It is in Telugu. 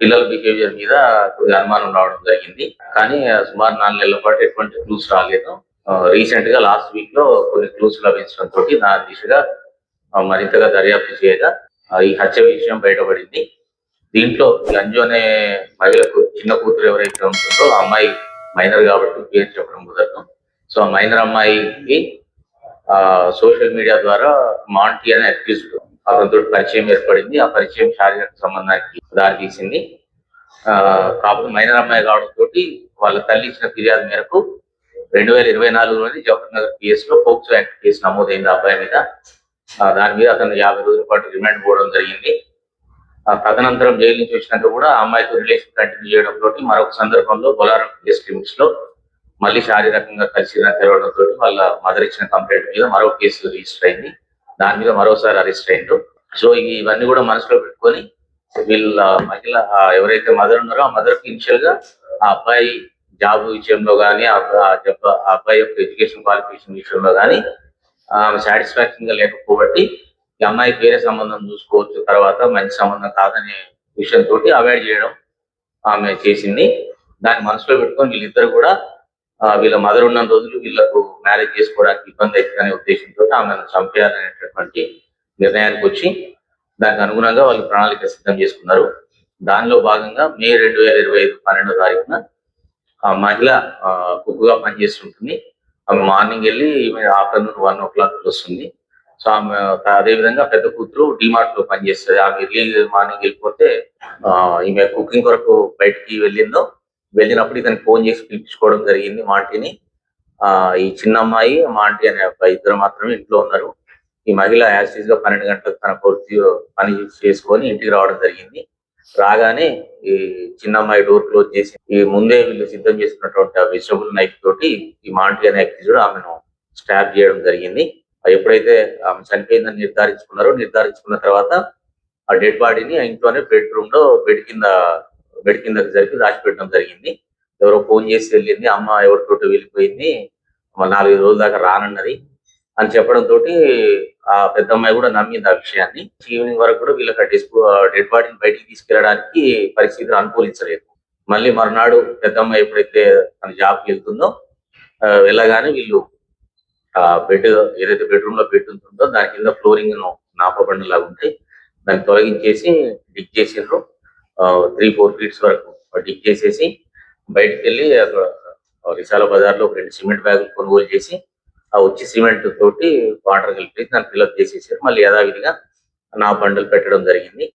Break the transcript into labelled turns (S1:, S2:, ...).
S1: పిల్లల బిహేవియర్ మీద కొద్దిగా అనుమానం రావడం జరిగింది. కానీ సుమారు 4 నెలల పాటు ఎటువంటి క్లూస్ రాలేదు. రీసెంట్‌గా లాస్ట్ వీక్‌లో కొన్ని క్లూస్ లభించడంతోటి దాని దిశగా మరింతగా దర్యాప్తు చేయగా ఈ హత్య విషయం బయటపడింది. దీంట్లో ఈ అంజు అనే మహిళకు చిన్న కూతురు ఎవరైతే ఉంటుందో ఆ అమ్మాయి మైనర్ కాబట్టి పేరు చెప్పడం కుదరదు. సో ఆ మైనర్ అమ్మాయికి సోషల్ మీడియా ద్వారా మాంటీ అనే అక్యూజ్డ్ అతనితో పరిచయం ఏర్పడింది. ఆ పరిచయం శారీరక సంబంధానికి దారి తీసింది. కాకపోతే మైనర్ అమ్మాయి కావడంతో వాళ్ళ తల్లి ఇచ్చిన ఫిర్యాదు మేరకు 2024లోని జవహర్ నగర్ పిఎస్ లో పోక్సో యాక్ట్ కేసు నమోదైంది ఆ అబ్బాయి మీద. దాని మీద అతను 50 రోజుల పాటు రిమాండ్ పోవడం జరిగింది. తదనంతరం జైలు నుంచి వచ్చినాక కూడా ఆ అమ్మాయితో రిలేషన్ కంటిన్యూ చేయడంతో మరొక సందర్భంలో బొలారం పిఎస్ లిమిట్స్ లో మళ్ళీ శారీరకంగా కలిసి తెరవడంతో వాళ్ళ మదర్ ఇచ్చిన కంప్లైంట్ మీద మరో కేసు రిజిస్టర్ అయింది. దాని మీద మరోసారి అరెస్ట్ అయిండు. సో ఇవన్నీ కూడా మనసులో పెట్టుకొని వీళ్ళ మహిళ ఎవరైతే మదర్ ఉన్నారో ఆ మదర్ కి ఇనిషియల్ గా ఆ అబ్బాయి జాబ్ విషయంలో కానీ ఆ అబ్బాయి యొక్క ఎడ్యుకేషన్ క్వాలిఫికేషన్ విషయంలో కానీ సాటిస్ఫాక్షన్ గా లేకపోబట్టి ఈ అమ్మాయికి వేరే సంబంధం చూసుకోవచ్చు, తర్వాత మంచి సంబంధం కాదనే విషయంతో అవాయిడ్ చేయడం ఆమె చేసింది. దాన్ని మనసులో పెట్టుకొని వీళ్ళిద్దరు కూడా వీళ్ళ మదర్ ఉన్న రోజులు వీళ్ళకు మ్యారేజ్ చేసుకోవడానికి ఇబ్బంది అవుతుందనే ఉద్దేశంతో ఆమెను చంపేయాలనేటటువంటి నిర్ణయానికి వచ్చి దానికి అనుగుణంగా వాళ్ళు ప్రణాళిక సిద్ధం చేసుకున్నారు. దానిలో భాగంగా మే 2025 12వ తారీఖున ఆ మహిళ కుక్కుగా పనిచేస్తుంటుంది. ఆమె మార్నింగ్ వెళ్ళి ఈమె ఆఫ్టర్నూన్ 1 o'clock వస్తుంది. సో ఆమె అదే విధంగా పెద్ద కూతురు డిమార్ట్ లో పనిచేస్తుంది. ఆమె ఎర్లీ మార్నింగ్ వెళ్ళిపోతే ఈమె కుకింగ్ కొరకు బయటికి వెళ్ళినప్పుడు ఇతనికి ఫోన్ చేసి పిలిపించుకోవడం జరిగింది మాంటీని. ఈ చిన్న అమ్మాయి మాంటీ అనే అబ్బాయి ఇద్దరు మాత్రమే ఇంట్లో ఉన్నారు. ఈ మహిళ యాసిడ్ గా 12 గంటలకు తన పని చేసుకొని ఇంటికి రావడం జరిగింది. రాగానే ఈ చిన్న అమ్మాయి డోర్ క్లోజ్ చేసి ఈ ముందే వీళ్ళు సిద్ధం చేసుకున్నటువంటి ఆ వెజిటబుల్ నైఫ్ తోటి ఈ మాంటీ అనే అక్యూజ్డ్ ఆమెను స్టాబ్ చేయడం జరిగింది. ఎప్పుడైతే ఆమె చనిపోయిందని నిర్ధారించుకున్న తర్వాత ఆ డెడ్ బాడీని ఇంట్లోనే బెడ్రూమ్ లో బెడ్ కింద జరిపి దాచిపెట్టడం జరిగింది. ఎవరో ఫోన్ చేసి వెళ్ళింది, అమ్మ ఎవరితోటి వెళ్ళిపోయింది, 4 రోజుల దాకా రానన్నది అని చెప్పడంతో ఆ పెద్ద అమ్మాయి కూడా నమ్మింది ఆ విషయాన్ని. ఈవినింగ్ వరకు కూడా వీళ్ళకి డెడ్ బాడీని బయటికి తీసుకెళ్ళడానికి పరిస్థితులు అనుకూలించలేదు. మళ్ళీ మరునాడు పెద్ద అమ్మాయి ఎప్పుడైతే తన జాబ్కి వెళ్తుందో వెళ్ళగానే వీళ్ళు బెడ్ ఏదైతే బెడ్రూమ్ లో బెడ్ ఉంటుందో దాని కింద ఫ్లోరింగ్ నాపబండలాగా ఉంటాయి, దాన్ని తొలగించేసి డిగ్ చేసిండ్రు. 3-4 feet వరకు డిగ్ చేసేసి బయటకు వెళ్ళి విశాల బజార్ లో 2 సిమెంట్ బ్యాగులు కొనుగోలు చేసి వచ్చి సిమెంట్ తోటి వాటర్ కలిపి దాన్ని ఫిల్అప్ చేసేసారు. మళ్ళీ యథావిధిగా నా బండలు పెట్టడం జరిగింది.